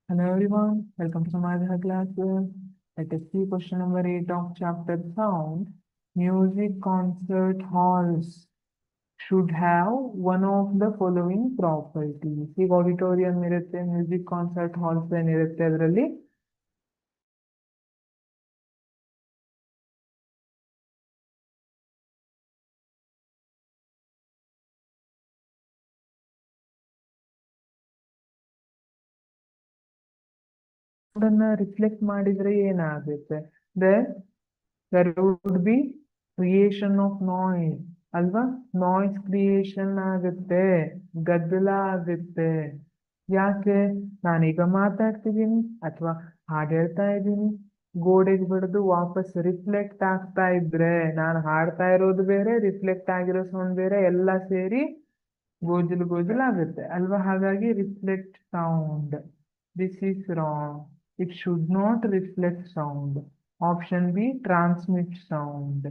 Hello everyone, welcome to Samadha classes. Let us see question number 8 of chapter sound. Music concert halls should have one of the following properties. ಈಗ auditorium ಇರುತ್ತೆ, music concert halls ಏನಿರುತ್ತೆ ಅದರಲ್ಲಿ reflect ಮಾಡಿದ್ರೆ ಏನಾಗುತ್ತೆ? There would be creation of noise ಅಲ್ವಾ? Noise creation ಆಗುತ್ತೆ, ಗದ್ದಲ ಆಗುತ್ತೆ. ಯಾಕೆ? ನಾನೀಗ ಮಾತಾಡ್ತಿದ್ದೀನಿ ಅಥವಾ ಹಾಡು ಹೇಳ್ತಾ ಇದ್ದೀನಿ, ಗೋಡೆಗೆ ಬಡಿದು ವಾಪಸ್ ರಿಫ್ಲೆಕ್ಟ್ ಆಗ್ತಾ ಇದ್ರೆ, ನಾನು ಹಾಡ್ತಾ ಇರೋದು ಬೇರೆ, ರಿಫ್ಲೆಕ್ಟ್ ಆಗಿರೋ ಸೌಂಡ್ ಬೇರೆ, ಎಲ್ಲ ಸೇರಿ ಗೋಜಲು ಗೋಜಲು ಆಗುತ್ತೆ ಅಲ್ವಾ? ಹಾಗಾಗಿ reflect sound. This is wrong. It should not reflect sound. Option B transmit sound.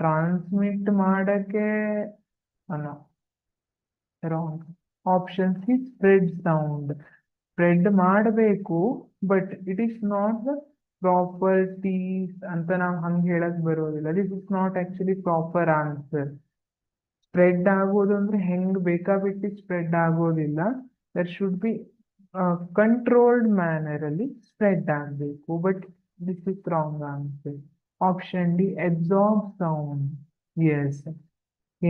Transmit ಮಾಡಕ್ಕೆ ಅನ್ನೋ wrong. Option C spread sound. Spread ಮಾಡಬೇಕು, but it is not the properties ಅಂತ ನಾವು ಹಂಗೆ ಹೇಳಕ್ ಬರೋದಿಲ್ಲ. This is not actually proper answer. Spread ಆಗೋದು ಅಂದ್ರೆ ಹೆಂಗ್ ಬೇಕಾಬಿಟ್ಟು ಸ್ಪ್ರೆಡ್ ಆಗೋದಿಲ್ಲ. There should be controlled manner ಅಲ್ಲಿ ಸ್ಪ್ರೆಡ್ ಆಗಬೇಕು, but this is wrong answer. Option D absorb sound. S,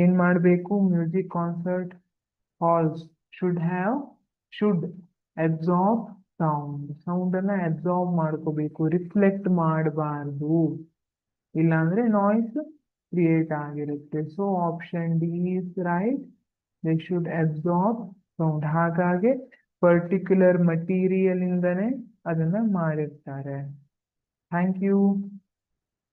ಏನ್ ಮಾಡಬೇಕು? Music concert halls should absorb sound. Sound ಅನ್ನ ಅಬ್ಸಾರ್ಬ್ ಮಾಡ್ಕೋಬೇಕು, ರಿಫ್ಲೆಕ್ಟ್ ಮಾಡಬಾರ್ದು. ಇಲ್ಲಾಂದ್ರೆ ನಾಯ್ಸ್ ಕ್ರಿಯೇಟ್ ಆಗಿರುತ್ತೆ. So option D is right. They should absorb sound. ಹಾಗಾಗಿ particular material ಇಂದನೇ ಅದನ್ನ ಮಾಡಿರ್ತಾರೆ. Thank you.